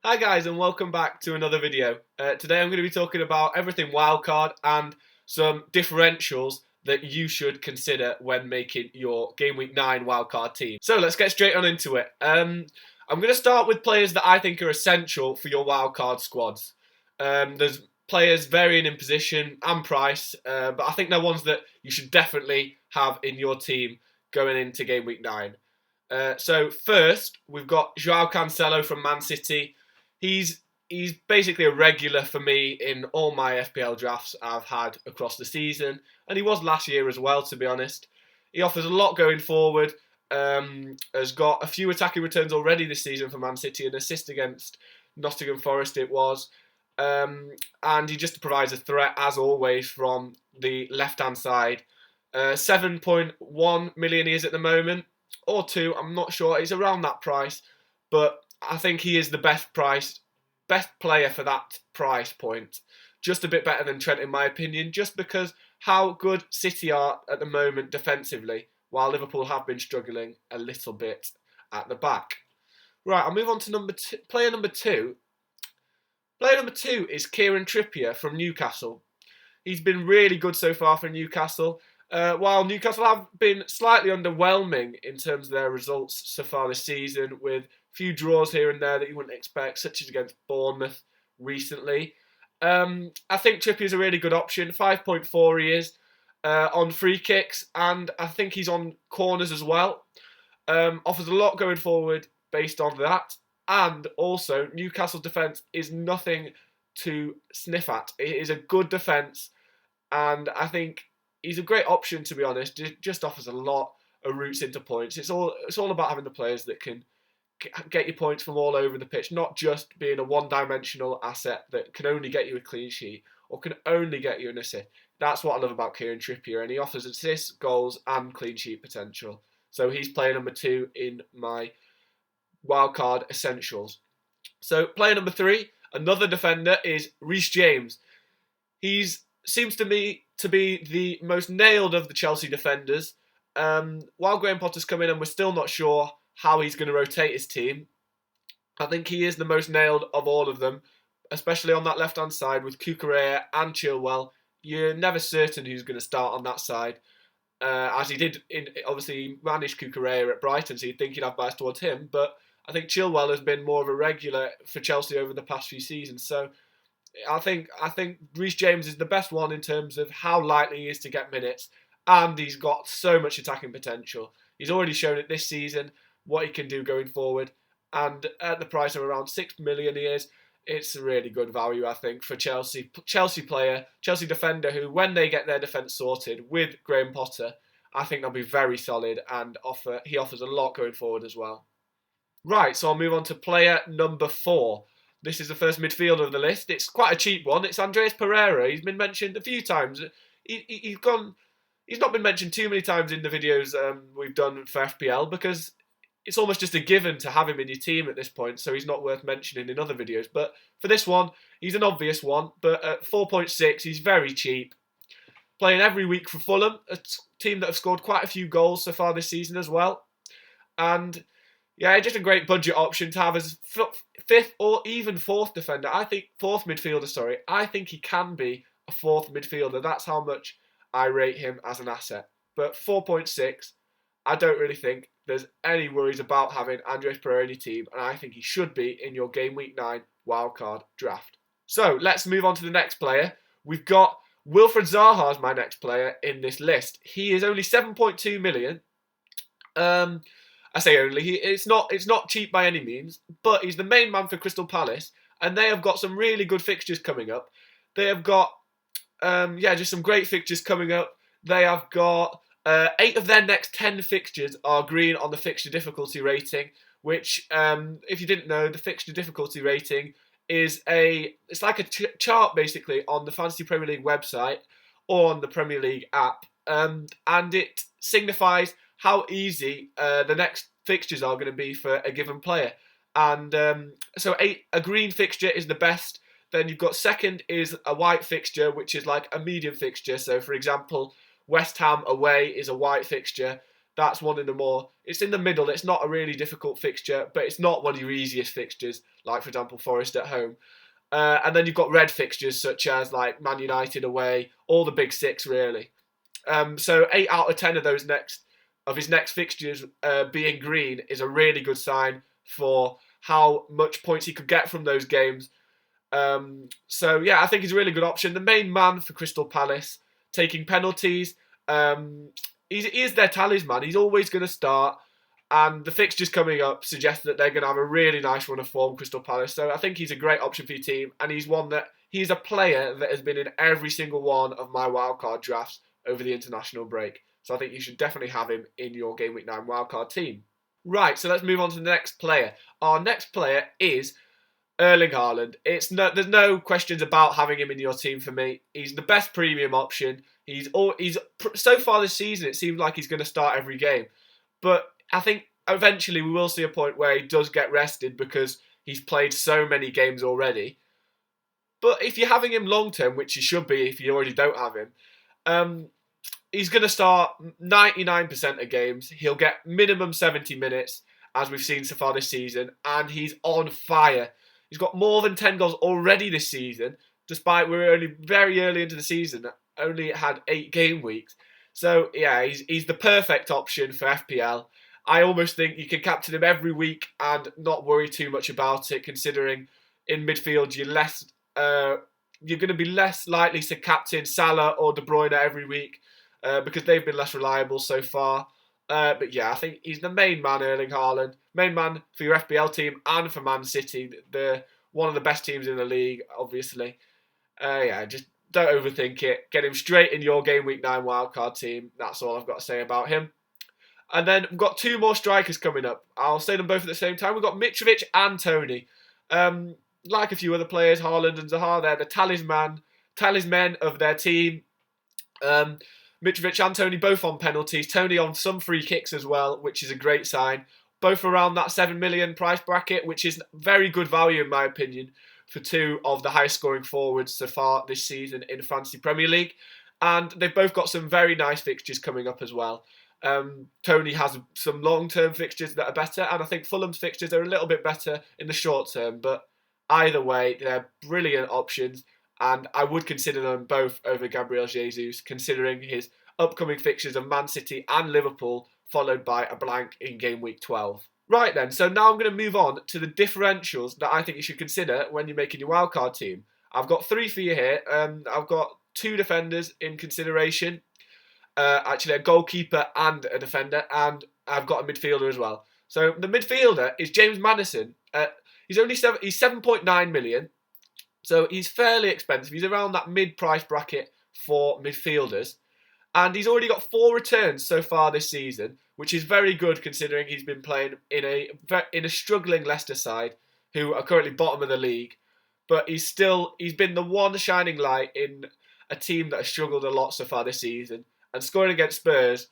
Hi guys and welcome back to another video. Today I'm going to be talking about everything wildcard and some differentials that you should consider when making your Game Week 9 wildcard team. So let's get straight on into it. I'm going to start with players that I think are essential for your wildcard squads. There's players varying in position and price, but I think they're ones that you should definitely have in your team going into Game Week 9. So first, we've got Joo Cancelo from Man City. He's basically a regular for me in all my FPL drafts I've had across the season, and he was last year as well, to be honest. He offers a lot going forward, has got a few attacking returns already this season for Man City, an assist against Nottingham Forest it was, and he just provides a threat, as always, from the left-hand side. 7.1 million he is at the moment, or 2, I'm not sure, he's around that price, but I think he is the best player for that price point. Just a bit better than Trent in my opinion, just because how good City are at the moment defensively, while Liverpool have been struggling a little bit at the back. Right, I'll move on to player number two. Player number 2 is Kieran Trippier from Newcastle. He's been really good so far for Newcastle. While Newcastle have been slightly underwhelming in terms of their results so far this season, with few draws here and there that you wouldn't expect, such as against Bournemouth recently. I think Trippier's a really good option. 5.4 he is on free kicks, and I think he's on corners as well. Offers a lot going forward based on that. And also, Newcastle's defence is nothing to sniff at. It is a good defence, and I think he's a great option, to be honest. It just offers a lot of routes into points. It's all about having the players that can get you points from all over the pitch, not just being a one-dimensional asset that can only get you a clean sheet or can only get you an assist. That's what I love about Kieran Trippier, and he offers assists, goals, and clean sheet potential. So he's player number 2 in my wildcard essentials. So player number 3, another defender, is Rhys James. He seems to me to be the most nailed of the Chelsea defenders. While Graham Potter's come in and we're still not sure how he's going to rotate his team, I think he is the most nailed of all of them, especially on that left-hand side with Cucurella and Chilwell. You're never certain who's going to start on that side, as he did. Obviously, he managed Cucurella at Brighton, so you'd think he'd have bias towards him, but I think Chilwell has been more of a regular for Chelsea over the past few seasons, so I think Rhys James is the best one in terms of how likely he is to get minutes, and he's got so much attacking potential. He's already shown it this season, what he can do going forward, and at the price of around 6 million he is, it's a really good value, I think, for Chelsea player, Chelsea defender, who, when they get their defence sorted with Graham Potter, I think they'll be very solid, and he offers a lot going forward as well. Right, so I'll move on to player number 4. This is the first midfielder of the list. It's quite a cheap one. It's Andreas Pereira. He's been mentioned a few times. He's not been mentioned too many times in the videos we've done for FPL, because it's almost just a given to have him in your team at this point, so he's not worth mentioning in other videos. But for this one, he's an obvious one. But at 4.6, he's very cheap. Playing every week for Fulham, a team that have scored quite a few goals so far this season as well. And yeah, just a great budget option to have as 5th or even 4th defender. I think 4th midfielder, sorry. I think he can be a 4th midfielder. That's how much I rate him as an asset. But 4.6, I don't really think there's any worries about having Andreas Pereira in your team, and I think he should be in your Game Week 9 wildcard draft. So let's move on to the next player. We've got Wilfried Zaha as my next player in this list. He is only 7.2 million. I say only. It's not cheap by any means, but he's the main man for Crystal Palace, and they have got some really good fixtures coming up. They have got, just some great fixtures coming up. They have got 8 of their next 10 fixtures are green on the fixture difficulty rating, which, if you didn't know, the fixture difficulty rating is it's like a chart basically on the Fantasy Premier League website or on the Premier League app, and it signifies how easy the next fixtures are going to be for a given player. And so a green fixture is the best. Then you've got second is a white fixture, which is like a medium fixture. So, for example, West Ham away is a white fixture. That's one in the more. It's in the middle. It's not a really difficult fixture, but it's not one of your easiest fixtures, like for example Forest at home. And then you've got red fixtures such as like Man United away, all the big six really. So 8 out of 10 of his next fixtures being green is a really good sign for how much points he could get from those games. So yeah, I think he's a really good option. The main man for Crystal Palace, taking penalties. He is their talisman. He's always going to start. And the fixtures coming up suggest that they're going to have a really nice run of form, Crystal Palace. So I think he's a great option for your team. And he's a player that has been in every single one of my wildcard drafts over the international break. So I think you should definitely have him in your Game Week 9 wildcard team. Right, so let's move on to the next player. Our next player is Erling Ireland. There's no questions about having him in your team for me. He's the best premium option. So far this season, it seems like he's going to start every game. But I think eventually we will see a point where he does get rested because he's played so many games already. But if you're having him long term, which you should be if you already don't have him, he's going to start 99% of games. He'll get minimum 70 minutes, as we've seen so far this season, and he's on fire. He's got more than 10 goals already this season, despite we're only very early into the season, only had 8 game weeks. So yeah, he's the perfect option for FPL. I almost think you can captain him every week and not worry too much about it, considering in midfield you're going to be less likely to captain Salah or De Bruyne every week because they've been less reliable so far. But yeah, I think he's the main man, Erling Haaland. Main man for your FPL team and for Man City, one of the best teams in the league, obviously. Yeah, just don't overthink it. Get him straight in your Game Week 9 wildcard team. That's all I've got to say about him. And then we've got 2 more strikers coming up. I'll say them both at the same time. We've got Mitrovic and Toney. Like a few other players, Haaland and Zaha, they're the talismen of their team. Mitrovic and Toney both on penalties. Toney on some free kicks as well, which is a great sign. Both around that 7 million price bracket, which is very good value in my opinion for 2 of the highest scoring forwards so far this season in the Fantasy Premier League. And they've both got some very nice fixtures coming up as well. Toney has some long-term fixtures that are better, and I think Fulham's fixtures are a little bit better in the short term, but either way, they're brilliant options, and I would consider them both over Gabriel Jesus, considering his upcoming fixtures of Man City and Liverpool, followed by a blank in Game Week 12. Right then, so now I'm going to move on to the differentials that I think you should consider when you're making your wildcard team. I've got 3 for you here. I've got 2 defenders in consideration. Actually, a goalkeeper and a defender, and I've got a midfielder as well. So the midfielder is James Maddison. He's 7.9 million, so he's fairly expensive. He's around that mid-price bracket for midfielders, and he's already got 4 returns so far this season, which is very good considering he's been playing in a struggling Leicester side, who are currently bottom of the league. But he's been the one shining light in a team that has struggled a lot so far this season. And scoring against Spurs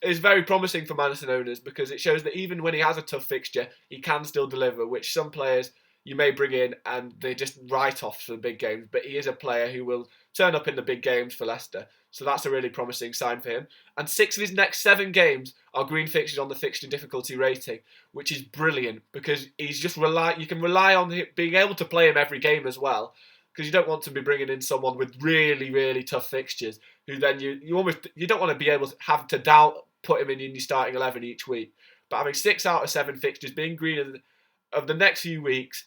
is very promising for Maddison owners because it shows that even when he has a tough fixture, he can still deliver, which some players you may bring in and they just write off for the big games. But he is a player who will turn up in the big games for Leicester. So that's a really promising sign for him. And 6 of his next 7 games are green fixtures on the fixture difficulty rating, which is brilliant because you can rely on him being able to play him every game as well. Because you don't want to be bringing in someone with really, really tough fixtures who then you don't want to be able to have to put him in your starting 11 each week. But having 6 out of 7 fixtures being green of the next few weeks,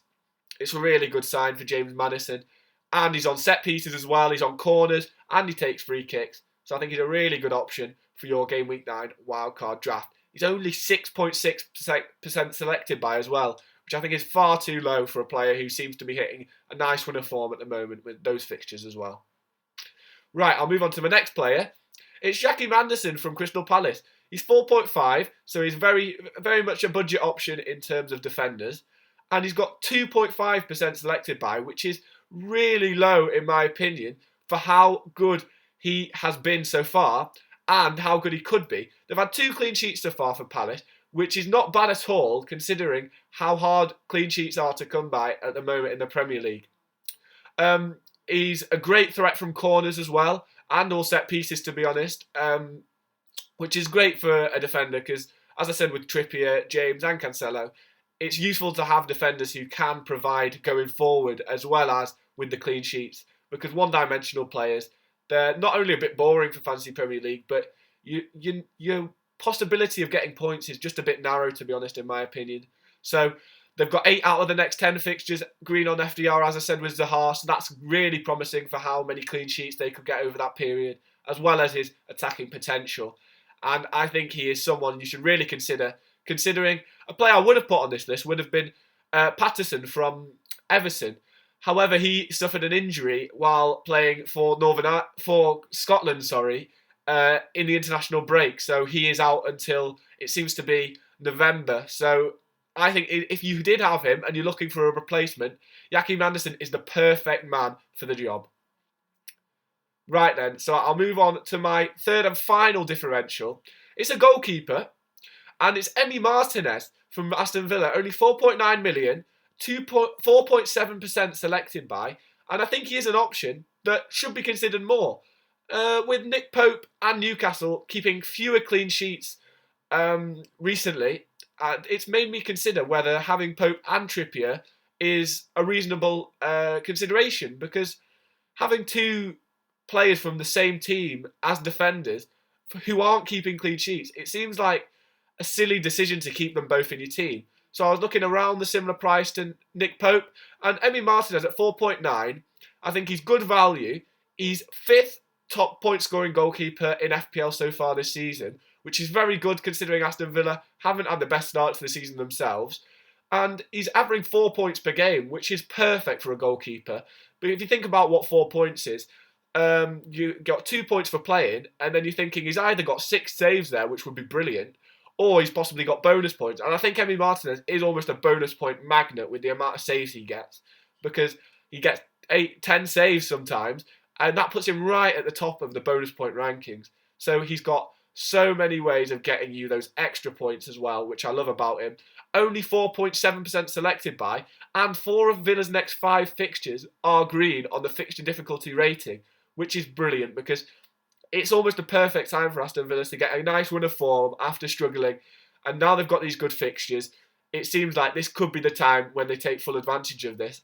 it's a really good sign for James Maddison. And he's on set pieces as well, he's on corners, and he takes free kicks. So I think he's a really good option for your Game Week 9 wildcard draft. He's only 6.6% selected by as well, which I think is far too low for a player who seems to be hitting a nice run of form at the moment with those fixtures as well. Right, I'll move on to my next player. It's Jackie Anderson from Crystal Palace. He's 4.5, so he's very, very much a budget option in terms of defenders. And he's got 2.5% selected by, which is really low in my opinion for how good he has been so far and how good he could be. They've had 2 clean sheets so far for Palace, which is not bad at all considering how hard clean sheets are to come by at the moment in the Premier League. He's a great threat from corners as well, and all set pieces to be honest. which is great for a defender because, as I said, with Trippier, James and Cancelo, it's useful to have defenders who can provide going forward as well as with the clean sheets, because one-dimensional players, they're not only a bit boring for Fantasy Premier League, but your possibility of getting points is just a bit narrow, to be honest, in my opinion. So they've got 8 out of the next 10 fixtures green on FDR, as I said, with Zaha, so that's really promising for how many clean sheets they could get over that period, as well as his attacking potential. And I think he is someone you should really consider. Considering a player I would have put on this list would have been Patterson from Everton. However, he suffered an injury while playing for Scotland, in the international break. So he is out until, it seems to be, November. So I think if you did have him and you're looking for a replacement, Joachim Andersen is the perfect man for the job. Right then, so I'll move on to my third and final differential. It's a goalkeeper, and it's Emmy Martinez from Aston Villa. Only 4.9 million, 4.7% selected by, and I think he is an option that should be considered more. With Nick Pope and Newcastle keeping fewer clean sheets recently, it's made me consider whether having Pope and Trippier is a reasonable consideration, because having two players from the same team as defenders who aren't keeping clean sheets, it seems like a silly decision to keep them both in your team. So I was looking around the similar price to Nick Pope, and Emmy Martinez at 4.9. I think he's good value. He's 5th top point scoring goalkeeper in FPL so far this season, which is very good considering Aston Villa haven't had the best start to the season themselves. And he's averaging 4 points per game, which is perfect for a goalkeeper. But if you think about what 4 points is, you got 2 points for playing, and then you're thinking he's either got 6 saves there, which would be brilliant, or he's possibly got bonus points. And I think Emmy Martinez is almost a bonus point magnet with the amount of saves he gets, because he gets 8, 10 saves sometimes, and that puts him right at the top of the bonus point rankings. So he's got so many ways of getting you those extra points as well, which I love about him. Only 4.7% selected by, and 4 of Villa's next 5 fixtures are green on the fixture difficulty rating, which is brilliant because it's almost a perfect time for Aston Villa to get a nice run of form after struggling. And now they've got these good fixtures, it seems like this could be the time when they take full advantage of this.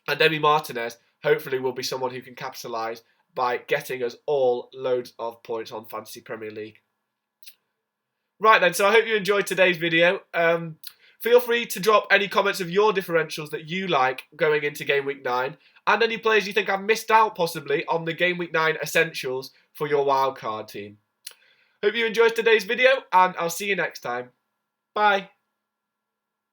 And Emmy Martinez hopefully will be someone who can capitalise by getting us all loads of points on Fantasy Premier League. Right then, so I hope you enjoyed today's video. Feel free to drop any comments of your differentials that you like going into Game Week 9, and any players you think I've missed out possibly on the Game Week 9 essentials for your wildcard team. Hope you enjoyed today's video, and I'll see you next time. Bye.